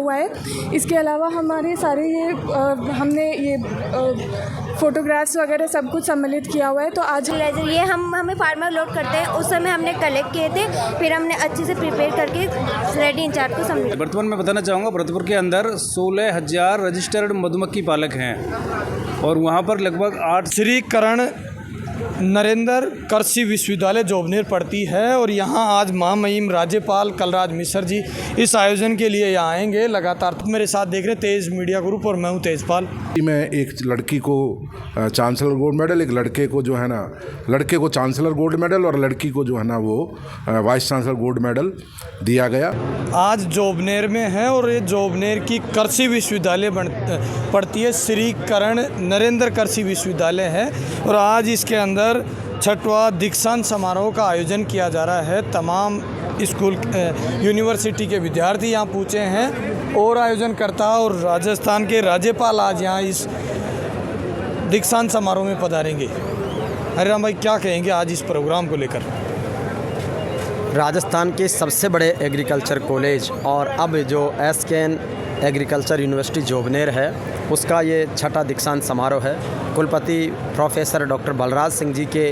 हुआ है। इसके अलावा हमारे सारे हमने ये फ़ोटोग्राफ्स वगैरह सब कुछ सम्मिलित किया हुआ है। तो आज ये हमें फार्मर लोड करते हैं, उस समय हमने कलेक्ट किए थे, फिर हमने अच्छे से प्रिपेयर करके रेडी इंचार्ज को सबमिट। वर्तमान में बताना चाहूँगा भरतपुर के अंदर 16,000 रजिस्टर्ड मधुमक्खी पालक हैं और वहाँ पर लगभग 8 श्री करण नरेंद्र कृषि विश्वविद्यालय जोबनेर पढ़ती है और यहाँ आज महामहिम राज्यपाल कलराज मिश्र जी इस आयोजन के लिए यहाँ आएंगे लगातार। तो मेरे साथ देख रहे तेज मीडिया ग्रुप और मैं हूँ तेजपाल। मैं एक लड़की को चांसलर गोल्ड मेडल, एक लड़के को जो है ना लड़के को चांसलर गोल्ड मेडल और लड़की को जो है ना वो वाइस चांसलर गोल्ड मेडल दिया गया। आज जोबनेर में है और ये जोबनेर की कृषि विश्वविद्यालय पढ़ती है, श्री करण नरेंद्र कृषि विश्वविद्यालय है और आज इसके अंदर 6वां दीक्षांत समारोह का आयोजन किया जा रहा है। तमाम स्कूल यूनिवर्सिटी के विद्यार्थी यहाँ पहुँचे हैं और आयोजनकर्ता और राजस्थान के राज्यपाल आज यहाँ इस दीक्षांत समारोह में पधारेंगे। हरिराम भाई क्या कहेंगे आज इस प्रोग्राम को लेकर? राजस्थान के सबसे बड़े एग्रीकल्चर कॉलेज और अब जो SKN एग्रीकल्चर यूनिवर्सिटी जोबनेर है उसका ये 6वां दीक्षांत समारोह है। कुलपति प्रोफेसर डॉक्टर बलराज सिंह जी के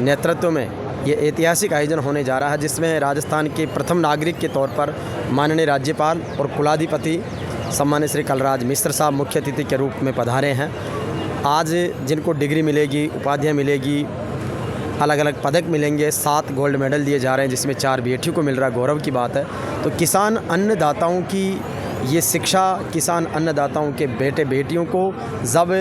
नेतृत्व में ये ऐतिहासिक आयोजन होने जा रहा है, जिसमें राजस्थान के प्रथम नागरिक के तौर पर माननीय राज्यपाल और कुलाधिपति सम्मानित श्री कलराज मिश्र साहब मुख्य अतिथि के रूप में पधारे हैं। आज जिनको डिग्री मिलेगी, उपाधियाँ मिलेगी, अलग अलग पदक मिलेंगे, 7 गोल्ड मेडल दिए जा रहे हैं जिसमें 4 बेटियों को मिल रहा है, गौरव की बात है। तो किसान अन्नदाताओं की ये शिक्षा, किसान अन्नदाताओं के बेटे बेटियों को जब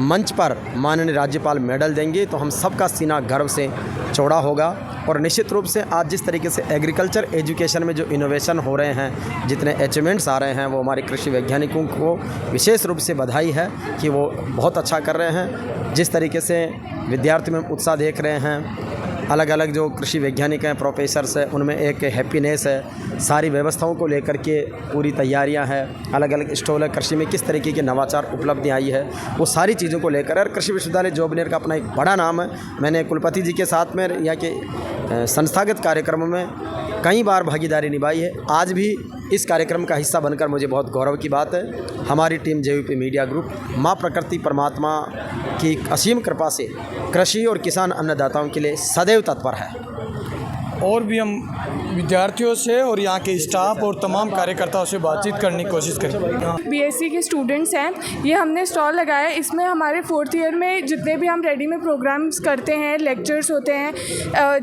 मंच पर माननीय राज्यपाल मेडल देंगे तो हम सबका सीना गर्व से चौड़ा होगा। और निश्चित रूप से आज जिस तरीके से एग्रीकल्चर एजुकेशन में जो इनोवेशन हो रहे हैं, जितने अचीवमेंट्स आ रहे हैं, वो हमारे कृषि वैज्ञानिकों को विशेष रूप से बधाई है कि वो बहुत अच्छा कर रहे हैं। जिस तरीके से विद्यार्थी में उत्साह देख रहे हैं, अलग अलग जो कृषि वैज्ञानिक हैं, प्रोफेसर्स हैं, उनमें एक हैप्पीनेस है। सारी व्यवस्थाओं को लेकर के पूरी तैयारियां हैं, अलग अलग स्टॉल है, कृषि में किस तरीके के नवाचार उपलब्धि आई है, वो सारी चीज़ों को लेकर। और कृषि विश्वविद्यालय जोबनेर का अपना एक बड़ा नाम है। मैंने कुलपति जी के साथ में यहाँ के संस्थागत कार्यक्रमों में कई बार भागीदारी निभाई है। आज भी इस कार्यक्रम का हिस्सा बनकर मुझे बहुत गौरव की बात है। हमारी टीम JVP मीडिया ग्रुप माँ प्रकृति परमात्मा की असीम कृपा से कृषि और किसान अन्नदाताओं के लिए सदैव तत्पर है। और भी हम विद्यार्थियों से और यहाँ के स्टाफ और तमाम कार्यकर्ताओं से बातचीत करने की कोशिश करेंगे। BSc के स्टूडेंट्स हैं, ये हमने स्टॉल लगाया। इसमें हमारे 4th ईयर में जितने भी हम रेडी में प्रोग्राम्स करते हैं, लेक्चर्स होते हैं,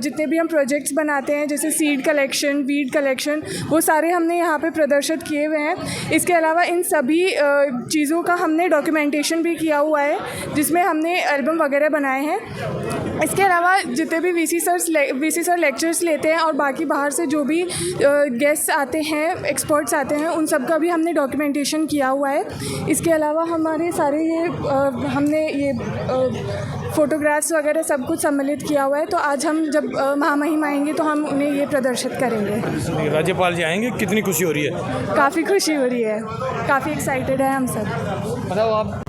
जितने भी हम प्रोजेक्ट्स बनाते हैं जैसे सीड कलेक्शन, वीड कलेक्शन, वो सारे हमने यहाँ पे प्रदर्शित किए हुए हैं। इसके अलावा इन सभी चीज़ों का हमने डॉक्यूमेंटेशन भी किया हुआ है जिसमें हमने एल्बम वगैरह बनाए हैं। इसके अलावा जितने भी VC सर लेक्चर्स लेते हैं और बाकी बाहर से जो भी गेस्ट आते हैं, एक्सपर्ट्स आते हैं, उन सब का भी हमने डॉक्यूमेंटेशन किया हुआ है। इसके अलावा हमारे सारे हमने ये फ़ोटोग्राफ्स वगैरह सब कुछ सम्मिलित किया हुआ है। तो आज हम जब महामहिम आएंगे तो हम उन्हें ये प्रदर्शित करेंगे। राज्यपाल जी आएंगे, कितनी खुशी हो रही है? काफ़ी खुशी हो रही है, काफ़ी एक्साइटेड है हम सब। बताओ आप।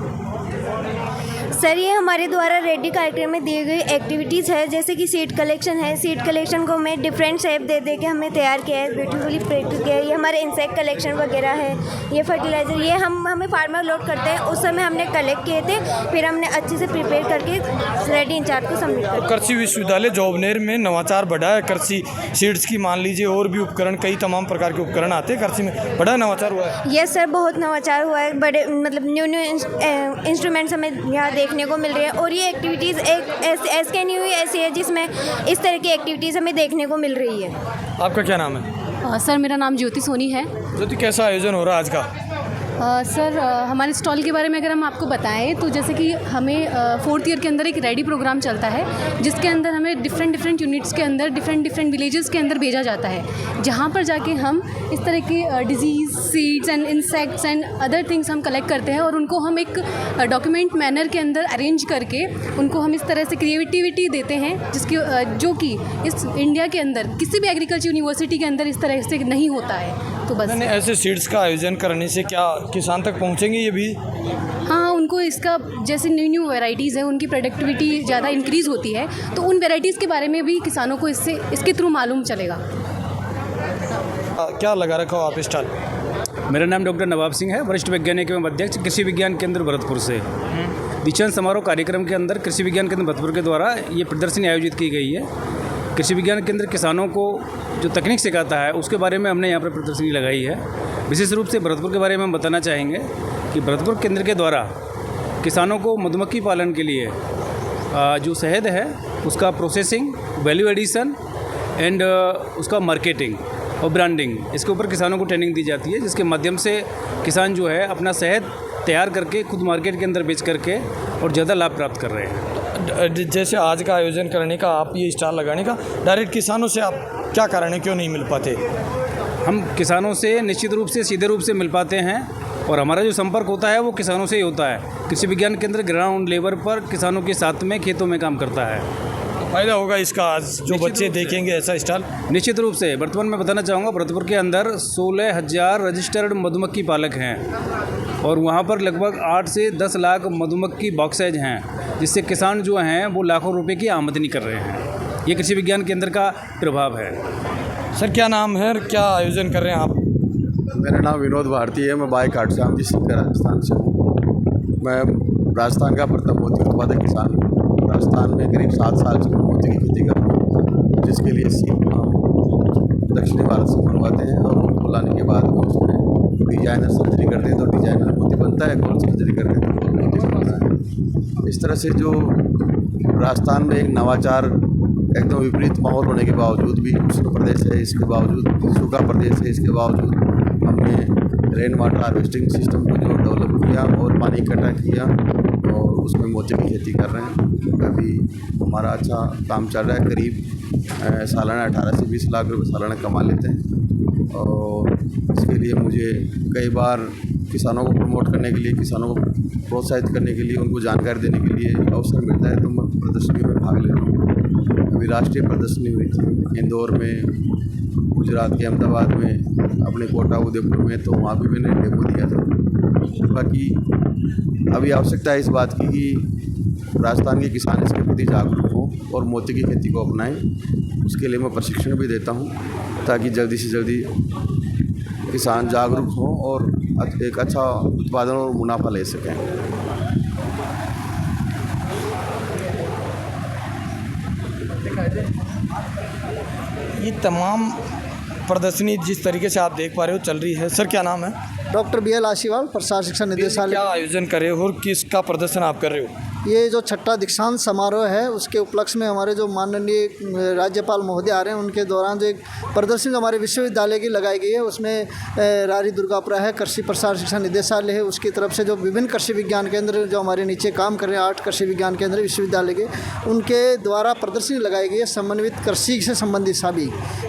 सर, ये हमारे द्वारा रेडी कार्यक्रम में दी गई एक्टिविटीज़ है, जैसे कि सीड कलेक्शन है। सीड कलेक्शन को हमें डिफरेंट शेप दे दे के हमने तैयार किया है, ब्यूटीफुली प्रिंट किया है। ये हमारे इंसेक्ट कलेक्शन वगैरह है, ये फर्टिलाइज़र, ये हमें फार्मर लोड करते हैं, उस समय हमने कलेक्ट किए थे, फिर हमने अच्छे से प्रिपेयर करके रेडी इंचार्ज को सबमिट किया। कृषि विश्वविद्यालय जोबनेर में नवाचार बढ़ा है। कृषि सीड्स की मान लीजिए और भी उपकरण, कई तमाम प्रकार के उपकरण आते हैं, कृषि में बड़ा नवाचार हुआ है। यस सर, बहुत नवाचार हुआ है। बड़े मतलब न्यू इंस्ट्रूमेंट्स हमें यहाँ देखने को मिल रहे हैं और ये एक्टिविटीज़ एक SKN ऐसी है जिसमें इस तरह की एक्टिविटीज़ हमें देखने को मिल रही है। आपका क्या नाम है? सर, मेरा नाम ज्योति सोनी है। ज्योति, कैसा आयोजन हो रहा है आज का? सर, हमारे स्टॉल के बारे में अगर हम आपको बताएं तो जैसे कि हमें 4th ईयर के अंदर एक रेडी प्रोग्राम चलता है जिसके अंदर हमें डिफरेंट यूनिट्स के अंदर डिफरेंट विलेजेस के अंदर भेजा जाता है, जहाँ पर जाके हम इस तरह के disease, seeds and insects and other things हम कलेक्ट करते हैं और उनको हम एक डॉक्यूमेंट मैनर के अंदर अरेंज करके उनको हम इस तरह से क्रिएटिविटी देते हैं जिसकी जो कि इस इंडिया के अंदर किसी भी एग्रीकल्चर यूनिवर्सिटी के अंदर इस तरह से नहीं होता है। तो बस ऐसे सीड्स का आयोजन करने से क्या किसान तक पहुंचेंगे ये भी? हाँ, उनको इसका जैसे न्यू वैरायटीज़ है, उनकी प्रोडक्टिविटी ज़्यादा इंक्रीज़ होती है, तो उन वैरायटीज़ के बारे में भी किसानों को इसके थ्रू मालूम चलेगा। क्या लगा रखा हो आप स्टॉल? मेरा नाम डॉक्टर नवाब सिंह है, वरिष्ठ वैज्ञानिक एवं अध्यक्ष कृषि विज्ञान केंद्र भरतपुर से। दीक्षांत समारोह कार्यक्रम के अंदर कृषि विज्ञान केंद्र भरतपुर के द्वारा ये प्रदर्शनी आयोजित की गई है। कृषि विज्ञान केंद्र किसानों को जो तकनीक सिखाता है उसके बारे में हमने यहाँ पर प्रदर्शनी लगाई है। विशेष रूप से भरतपुर के बारे में हम बताना चाहेंगे कि भरतपुर केंद्र के द्वारा किसानों को मधुमक्खी पालन के लिए जो शहद है उसका प्रोसेसिंग, वैल्यू एडिशन एंड उसका मार्केटिंग और ब्रांडिंग, इसके ऊपर किसानों को ट्रेनिंग दी जाती है, जिसके माध्यम से किसान जो है अपना शहद तैयार करके खुद मार्केट के अंदर बेच करके और ज़्यादा लाभ प्राप्त कर रहे हैं। जैसे आज का आयोजन करने का, आप ये स्टॉल लगाने का, डायरेक्ट किसानों से आप क्या कारण है, क्यों नहीं मिल पाते? हम किसानों से निश्चित रूप से सीधे रूप से मिल पाते हैं और हमारा जो संपर्क होता है वो किसानों से ही होता है। कृषि विज्ञान केंद्र ग्राउंड लेवल पर किसानों के साथ में खेतों में काम करता है। फ़ायदा होगा इसका आज जो बच्चे देखेंगे ऐसा स्टॉल? निश्चित रूप से। वर्तमान में बताना चाहूँगा भरतपुर के अंदर 16,000 रजिस्टर्ड मधुमक्खी पालक हैं और वहाँ पर लगभग 8 से 10 लाख मधुमक्खी बॉक्सेज हैं, जिससे किसान जो हैं वो लाखों रुपए की आमदनी कर रहे हैं। ये कृषि विज्ञान केंद्र का प्रभाव है। सर क्या नाम है और क्या आयोजन कर रहे हैं आप? मेरा नाम विनोद भारती है। मैं बाई काटश्याम जी सिंह राजस्थान से। मैं राजस्थान का प्रथम मोती उत्पादक किसान हूँ। राजस्थान में करीब 7 साल से मोती की खेती कर रहा हूँ, जिसके लिए सीड दक्षिणी भारत से मंगवाते हैं और उनको लाने के बाद में उसमें डिजाइनर सर्जरी करते हैं तो डिजाइनर मोती बनता है, गोल सर्जरी करते हैं तो गोल मोती बनता है। इस तरह से जो राजस्थान में एक नवाचार एकदम विपरीत माहौल होने के बावजूद भी, उष्ण प्रदेश है, इसके बावजूद सूखा प्रदेश है, इसके बावजूद हमने रेन वाटर हार्वेस्टिंग सिस्टम को जो डेवलप किया और पानी इकट्ठा किया और उसमें मोती की खेती कर रहे हैं। अभी हमारा अच्छा काम चल रहा है। करीब सालाना 18 से 20 लाख रुपए सालाना कमा लेते हैं और इसके लिए मुझे कई बार किसानों को प्रमोट करने के लिए, किसानों को प्रोत्साहित करने के लिए, उनको जानकारी देने के लिए अवसर मिलता है तो मैं प्रदर्शनी में भाग लेता हूँ। अभी राष्ट्रीय प्रदर्शनी हुई थी इंदौर में, गुजरात के अहमदाबाद में, अपने कोटा उदयपुर में, तो वहाँ भी मैंने डेमो दिया था। बाकी अभी आवश्यकता है इस बात की कि राजस्थान के किसान इसके प्रति जागरूक हों और मोती की खेती को अपनाएं। उसके लिए मैं प्रशिक्षण भी देता हूँ ताकि जल्दी से जल्दी किसान जागरूक हों और एक अच्छा उत्पादन और मुनाफा ले सकें। ये तमाम प्रदर्शनी जिस तरीके से आप देख पा रहे हो चल रही है। सर क्या नाम है? डॉक्टर BL आशीवाल, प्रसार शिक्षा निदेशालय। क्या आयोजन कर रहे हो और किसका प्रदर्शन आप कर रहे हो? ये जो 6ठा दीक्षांत समारोह है उसके उपलक्ष्य में हमारे जो माननीय राज्यपाल महोदय आ रहे हैं, उनके दौरान जो एक प्रदर्शनी हमारे विश्वविद्यालय की लगाई गई है, उसमें रारी दुर्गापुरा है, कृषि प्रसार शिक्षा निदेशालय है, उसकी तरफ से जो विभिन्न कृषि विज्ञान केंद्र जो हमारे नीचे काम कर रहे हैं, 8 कृषि विज्ञान केंद्र विश्वविद्यालय के, उनके द्वारा प्रदर्शनी लगाई गई है समन्वित कृषि से संबंधित सभी।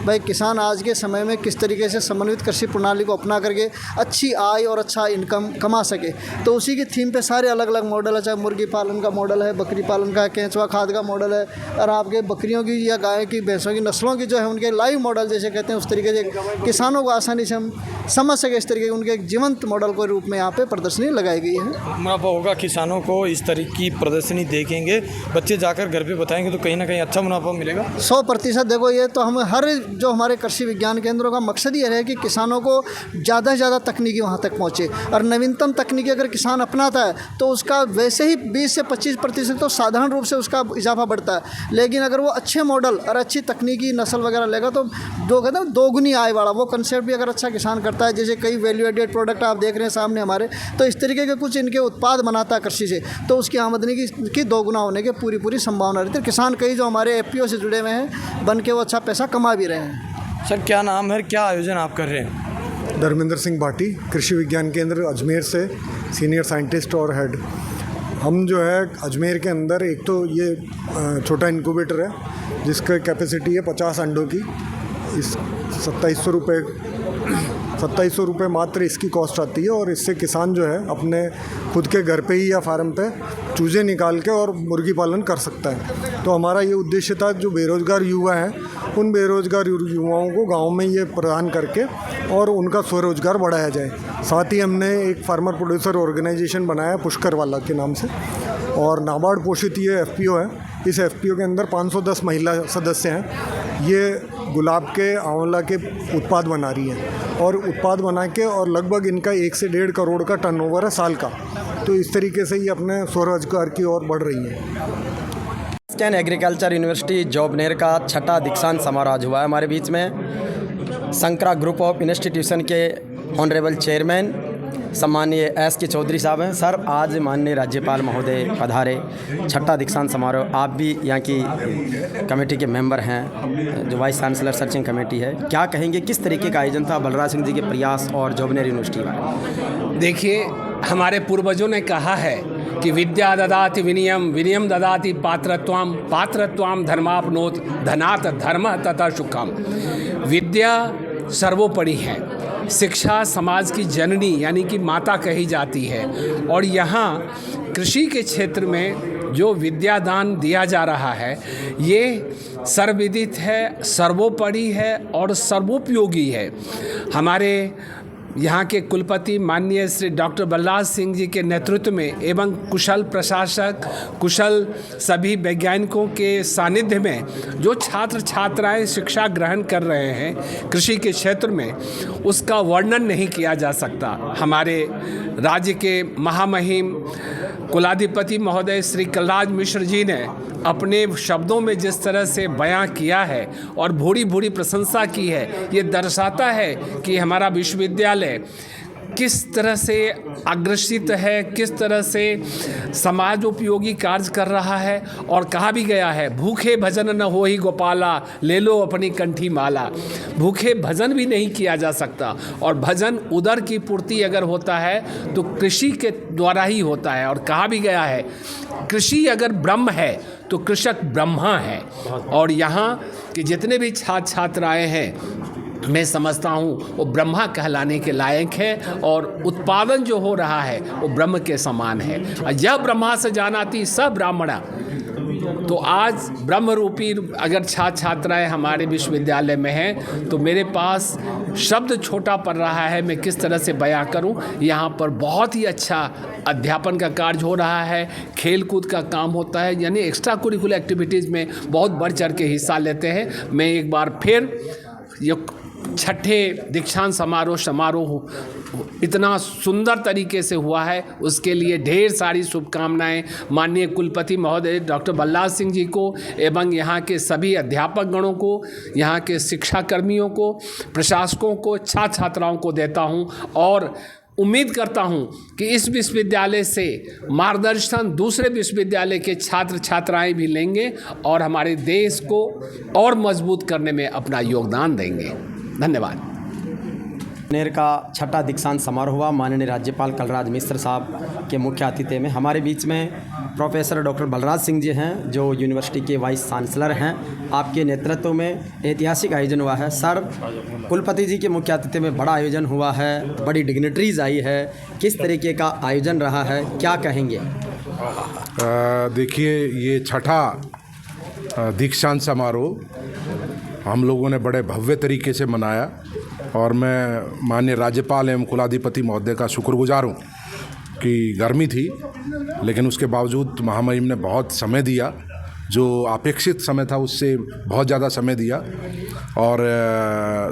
भाई किसान आज के समय में किस तरीके से समन्वित कृषि प्रणाली को अपना करके अच्छी आय और अच्छा इनकम कमा सके, तो उसी की थीम पे सारे अलग अलग मॉडल है। चाहे मुर्गी पालन का मॉडल है, बकरी पालन का, केंचुआ खाद का मॉडल है, और आपके बकरियों की या गाय की, भैंसों की नस्लों की जो है उनके लाइव मॉडल जैसे कहते हैं, उस तरीके से किसानों को आसानी से हम समझ सके, इस तरीके के उनके एक जीवंत मॉडल के रूप में यहाँ पे प्रदर्शनी लगाई गई है। मुनाफा होगा किसानों को, इस तरह की प्रदर्शनी देखेंगे बच्चे, जाकर घर पे बताएंगे तो कहीं ना कहीं अच्छा मुनाफा मिलेगा 100%। देखो ये तो हम हर जो हमारे कृषि विज्ञान केंद्रों का मकसद ये है कि किसानों को ज़्यादा से ज़्यादा तकनीकी वहाँ तक पहुँचे, और नवीनतम तकनीकी अगर किसान अपनाता है तो उसका वैसे ही 20 से 25% तो साधारण रूप से उसका इजाफा बढ़ता है। लेकिन अगर वो अच्छे मॉडल और अच्छी तकनीकी नस्ल वगैरह लेगा तो जो कहते हैं दोगुनी आय वाला वो कंसेप्ट भी अगर अच्छा किसान करता है, जैसे कई वैल्यू एडेड प्रोडक्ट आप देख रहे हैं सामने हमारे, तो इस तरीके के कुछ इनके उत्पाद बनाता है कृषि से, तो उसकी आमदनी की दोगुना होने की पूरी संभावना रहती है। किसान कई जो हमारे FPO से जुड़े हुए हैं बन के वो अच्छा पैसा कमा भी रहे हैं। सर क्या नाम है, क्या आयोजन आप कर रहे हैं? धर्मेंद्र सिंह भाटी, कृषि विज्ञान केंद्र अजमेर से सीनियर साइंटिस्ट और हेड। हम जो है अजमेर के अंदर एक तो ये छोटा इंक्यूबेटर है जिसका कैपेसिटी है 50 अंडों की। इस 2700 रुपये मात्र इसकी कॉस्ट आती है, और इससे किसान जो है अपने खुद के घर पे ही या फार्म पे चूजे निकाल के और मुर्गी पालन कर सकता है। तो हमारा ये उद्देश्य था जो बेरोज़गार युवा हैं उन बेरोज़गार युवाओं को गांव में ये प्रदान करके और उनका स्वरोजगार बढ़ाया जाए। साथ ही हमने एक फार्मर प्रोड्यूसर ऑर्गेनाइजेशन बनाया पुष्कर वाला के नाम से, और नाबार्ड पोषित ये FPO है। इस FPO के अंदर 510 महिला सदस्य हैं। ये गुलाब के, आंवला के उत्पाद बना रही हैं और उत्पाद बना के और लगभग इनका 1 से 1.5 करोड़ का टर्नओवर है साल का। तो इस तरीके से ये अपने स्वरोजगार की ओर बढ़ रही है। एसकेएन एग्रीकल्चर यूनिवर्सिटी जोबनेर का छठा दीक्षांत समारोह आज हुआ है हमारे बीच में। शंकरा ग्रुप ऑफ इंस्टीट्यूशन के ऑनरेबल चेयरमैन सम्माननीय एस.के. चौधरी साहब हैं। सर, आज माननीय राज्यपाल महोदय पधारे, छठा दीक्षांत समारोह, आप भी यहाँ की कमेटी के मेंबर हैं, जो वाइस चांसलर सर्चिंग कमेटी है, क्या कहेंगे किस तरीके का आयोजन था बलराज सिंह जी के प्रयास और जोबनेर यूनिवर्सिटी में? देखिए, हमारे पूर्वजों ने कहा है कि विद्या ददाति विनयम, विनयम ददाति पात्रत्वम, पात्रत्वम धर्मापनोत, धनात् धर्मः तथा सुखम। विद्या सर्वोपरि है। शिक्षा समाज की जननी यानी कि माता कही जाती है, और यहाँ कृषि के क्षेत्र में जो विद्यादान दिया जा रहा है ये सर्वविदित है, सर्वोपरि है और सर्वोपयोगी है। हमारे यहाँ के कुलपति माननीय श्री डॉक्टर बलराज सिंह जी के नेतृत्व में एवं कुशल प्रशासक, कुशल सभी वैज्ञानिकों के सानिध्य में जो छात्र छात्राएं शिक्षा ग्रहण कर रहे हैं कृषि के क्षेत्र में, उसका वर्णन नहीं किया जा सकता। हमारे राज्य के महामहिम कुलाधिपति महोदय श्री कलराज मिश्र जी ने अपने शब्दों में जिस तरह से बयां किया है और भूरी भूरी प्रशंसा की है, ये दर्शाता है कि हमारा विश्वविद्यालय किस तरह से अग्रसित है, किस तरह से समाज उपयोगी कार्य कर रहा है। और कहा भी गया है, भूखे भजन न हो ही गोपाला, ले लो अपनी कंठी माला। भूखे भजन भी नहीं किया जा सकता, और भजन उदर की पूर्ति अगर होता है तो कृषि के द्वारा ही होता है। और कहा भी गया है, कृषि अगर ब्रह्म है तो कृषक ब्रह्मा है। और यहाँ के जितने भी छात्र छात्राएँ हैं, मैं समझता हूँ वो ब्रह्मा कहलाने के लायक है, और उत्पादन जो हो रहा है वो ब्रह्म के समान है। यह ब्रह्मा से जानाति सब ब्राह्मणा। तो आज ब्रह्म रूपी अगर छात्र छात्राएँ हमारे विश्वविद्यालय में हैं तो मेरे पास शब्द छोटा पड़ रहा है, मैं किस तरह से बयां करूं। यहाँ पर बहुत ही अच्छा अध्यापन का कार्य हो रहा है, खेल कूद का काम होता है, यानी एक्स्ट्रा करिकुलर एक्टिविटीज़ में बहुत बढ़ चढ़ के हिस्सा लेते हैं। मैं एक बार फिर ये छठे दीक्षांत समारोह इतना सुंदर तरीके से हुआ है, उसके लिए ढेर सारी शुभकामनाएं माननीय कुलपति महोदय डॉक्टर बलराज सिंह जी को एवं यहाँ के सभी अध्यापक गणों को, यहाँ के शिक्षा कर्मियों को, प्रशासकों को, छात्र छात्राओं को देता हूँ। और उम्मीद करता हूं कि इस विश्वविद्यालय से मार्गदर्शन दूसरे विश्वविद्यालय के छात्र छात्राएं भी लेंगे और हमारे देश को और मजबूत करने में अपना योगदान देंगे। धन्यवाद। जोबनेर का छठा दीक्षांत समारोह हुआ। माननीय राज्यपाल कलराज मिश्र साहब के मुख्य आतिथ्य में हमारे बीच में प्रोफेसर डॉक्टर बलराज सिंह जी हैं, जो यूनिवर्सिटी के वाइस चांसलर हैं। आपके नेतृत्व में ऐतिहासिक आयोजन हुआ है। सर, कुलपति जी के मुख्य आतिथ्य में बड़ा आयोजन हुआ है, बड़ी डिग्निटरीज आई है, किस तरीके का आयोजन रहा है, क्या कहेंगे? देखिए, ये छठा दीक्षांत समारोह हम लोगों ने बड़े भव्य तरीके से मनाया, और मैं माननीय राज्यपाल एवं कुलाधिपति महोदय का शुक्रगुजार हूँ कि गर्मी थी लेकिन उसके बावजूद महामहिम ने बहुत समय दिया, जो अपेक्षित समय था उससे बहुत ज़्यादा समय दिया। और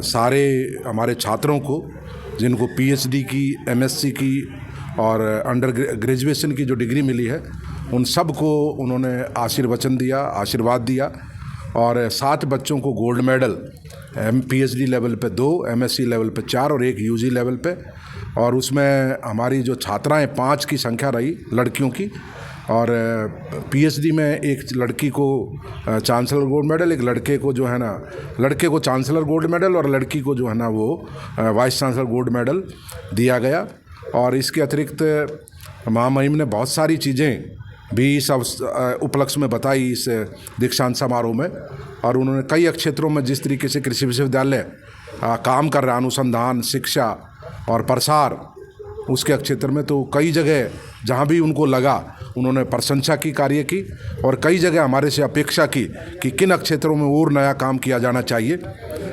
सारे हमारे छात्रों को जिनको पीएचडी की, एमएससी की और अंडर ग्रेजुएशन की जो डिग्री मिली है, उन सब को उन्होंने आशीर्वचन दिया, आशीर्वाद दिया। और 7 बच्चों को गोल्ड मेडल, पीएचडी लेवल पे 2, एमएससी लेवल पे 4 और 1 यूजी लेवल पे। और उसमें हमारी जो छात्राएं 5 की संख्या रही लड़कियों की, और पीएचडी में एक लड़की को चांसलर गोल्ड मेडल, एक लड़के को जो है ना, लड़के को चांसलर गोल्ड मेडल और लड़की को जो है ना वो वाइस चांसलर गोल्ड मेडल दिया गया। और इसके अतिरिक्त महामहिम ने बहुत सारी चीज़ें भी इस उपलक्ष्य में बताई इस दीक्षांत समारोह में। और उन्होंने कई क्षेत्रों में जिस तरीके से कृषि विश्वविद्यालय काम कर रहा है, अनुसंधान, शिक्षा और प्रसार, उसके क्षेत्र में तो कई जगह जहाँ भी उनको लगा उन्होंने प्रशंसा की, कार्य की, और कई जगह हमारे से अपेक्षा की कि किन क्षेत्रों में और नया काम किया जाना चाहिए।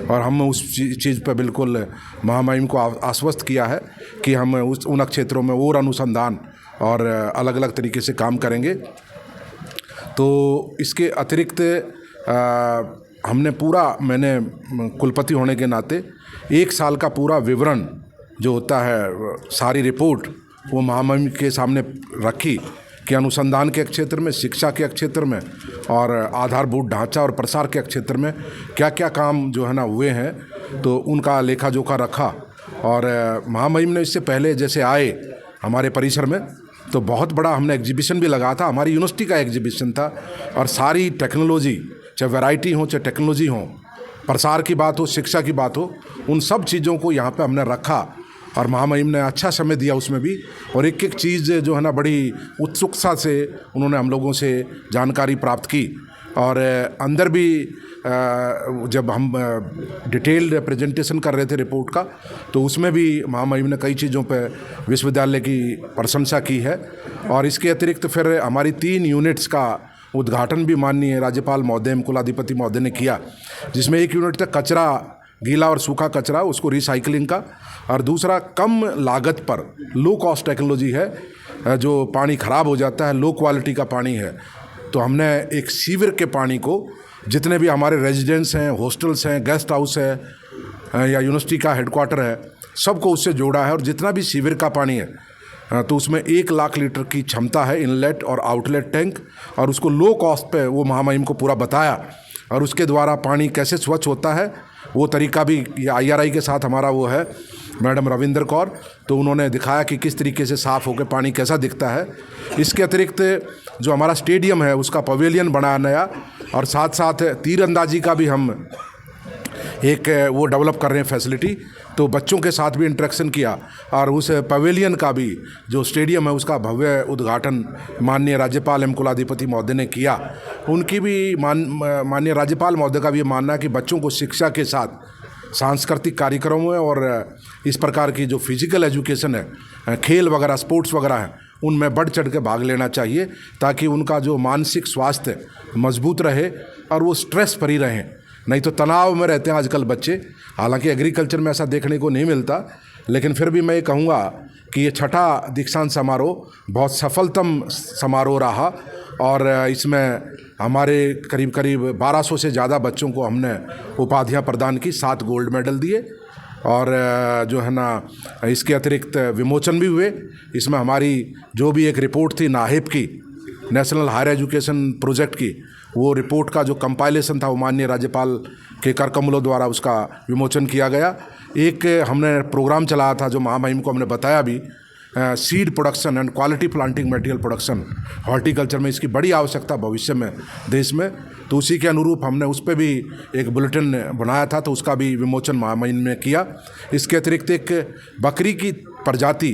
और हम उस चीज़ पर बिल्कुल महामहिम को आश्वस्त किया है कि हम उन क्षेत्रों में और अनुसंधान और अलग अलग तरीके से काम करेंगे। तो इसके अतिरिक्त हमने पूरा, मैंने कुलपति होने के नाते 1 साल का पूरा विवरण जो होता है, सारी रिपोर्ट वो महामहिम के सामने रखी कि अनुसंधान के क्षेत्र में, शिक्षा के क्षेत्र में और आधारभूत ढांचा और प्रसार के क्षेत्र में क्या क्या काम जो है ना हुए हैं, तो उनका लेखा जोखा रखा। और महामहिम ने इससे पहले जैसे आए हमारे परिसर में तो बहुत बड़ा हमने एग्जीबिशन भी लगाया था, हमारी यूनिवर्सिटी का एग्जीबिशन था, और सारी टेक्नोलॉजी, चाहे वैरायटी हो चाहे टेक्नोलॉजी हो, प्रसार की बात हो, शिक्षा की बात हो, उन सब चीज़ों को यहाँ पे हमने रखा। और महामहिम ने अच्छा समय दिया उसमें भी, और एक एक चीज़ जो है ना बड़ी उत्सुकता से उन्होंने हम लोगों से जानकारी प्राप्त की। और अंदर भी जब हम डिटेल्ड प्रेजेंटेशन कर रहे थे रिपोर्ट का, तो उसमें भी महामहिम ने कई चीज़ों पे विश्वविद्यालय की प्रशंसा की है। और इसके अतिरिक्त फिर हमारी 3 यूनिट्स का उद्घाटन भी माननीय राज्यपाल महोदय, कुलाधिपति महोदय ने किया, जिसमें एक यूनिट तक कचरा, गीला और सूखा कचरा, उसको रिसाइकलिंग का, और दूसरा कम लागत पर लो कॉस्ट टेक्नोलॉजी है, जो पानी ख़राब हो जाता है, लो क्वालिटी का पानी है, तो हमने एक सीवर के पानी को, जितने भी हमारे रेजिडेंट्स हैं, हॉस्टल्स हैं, गेस्ट हाउस है या यूनिवर्सिटी का हेडक्वार्टर है, सबको उससे जोड़ा है। और जितना भी सीवर का पानी है तो उसमें 1 लाख लीटर की क्षमता है, इनलेट और आउटलेट टैंक, और उसको लो कॉस्ट पे वो महामहिम को पूरा बताया। और उसके द्वारा पानी कैसे स्वच्छ होता है वो तरीका भी, IRI के साथ हमारा वो है मैडम रविंदर कौर, तो उन्होंने दिखाया कि किस तरीके से साफ़ होकर पानी कैसा दिखता है। इसके अतिरिक्त जो हमारा स्टेडियम है उसका पवेलियन बना नया, और साथ साथ तीरंदाजी का भी हम एक वो डेवलप कर रहे हैं फैसिलिटी, तो बच्चों के साथ भी इंटरेक्शन किया। और उस पवेलियन का भी, जो स्टेडियम है उसका भव्य उद्घाटन माननीय राज्यपाल एवं कुलाधिपति महोदय ने किया। उनकी भी माननीय राज्यपाल महोदय का भी ये मानना है कि बच्चों को शिक्षा के साथ सांस्कृतिक कार्यक्रमों में और इस प्रकार की जो फिजिकल एजुकेशन है, खेल वगैरह, स्पोर्ट्स वगैरह हैं, उनमें बढ़ चढ़ के भाग लेना चाहिए, ताकि उनका जो मानसिक स्वास्थ्य मजबूत रहे और वो स्ट्रेस फ्री रहें। नहीं तो तनाव में रहते हैं आजकल बच्चे। हालांकि एग्रीकल्चर में ऐसा देखने को नहीं मिलता, लेकिन फिर भी मैं ये कहूँगा कि ये 6ठा दीक्षांत समारोह बहुत सफलतम समारोह रहा, और इसमें हमारे करीब करीब 1200 से ज़्यादा बच्चों को हमने उपाधियाँ प्रदान की, 7 गोल्ड मेडल दिए, और जो है ना इसके अतिरिक्त विमोचन भी हुए। इसमें हमारी जो भी एक रिपोर्ट थी नाहिब की, नेशनल हायर एजुकेशन प्रोजेक्ट की, वो रिपोर्ट का जो कंपाइलेशन था वो माननीय राज्यपाल के कर कमलों द्वारा उसका विमोचन किया गया। एक हमने प्रोग्राम चलाया था जो महामहिम को हमने बताया भी, seed production and quality planting material production, horticulture में इसकी बड़ी आवश्यकता भविष्य में देश में, तो उसी के अनुरूप हमने उस पर भी एक बुलेटिन बनाया था, तो उसका भी विमोचन महामहिम ने किया। इसके अतिरिक्त एक बकरी की प्रजाति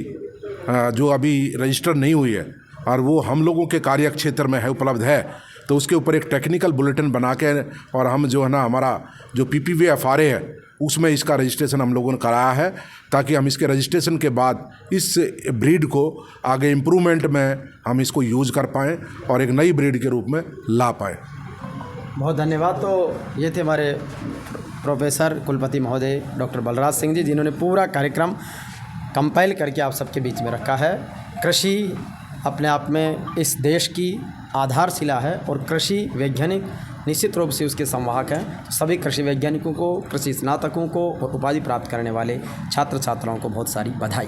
जो अभी रजिस्टर नहीं हुई है और वो हम लोगों के कार्य क्षेत्र में है, उपलब्ध है, तो उसके ऊपर एक टेक्निकल बुलेटिन बना के, और हम जो है ना हमारा जो PPVFRA है उसमें इसका रजिस्ट्रेशन हम लोगों ने कराया है, ताकि हम इसके रजिस्ट्रेशन के बाद इस ब्रीड को आगे इम्प्रूवमेंट में हम इसको यूज़ कर पाएँ और एक नई ब्रीड के रूप में ला पाएँ। बहुत धन्यवाद। तो ये थे हमारे प्रोफेसर कुलपति महोदय डॉक्टर बलराज सिंह जी, जिन्होंने पूरा कार्यक्रम कंपाइल करके आप सबके बीच में रखा है। कृषि अपने आप में इस देश की आधारशिला है, और कृषि वैज्ञानिक निश्चित रूप से उसके संवाहक हैं। तो सभी कृषि वैज्ञानिकों को, कृषि स्नातकों को और उपाधि प्राप्त करने वाले छात्र छात्राओं को बहुत सारी बधाई।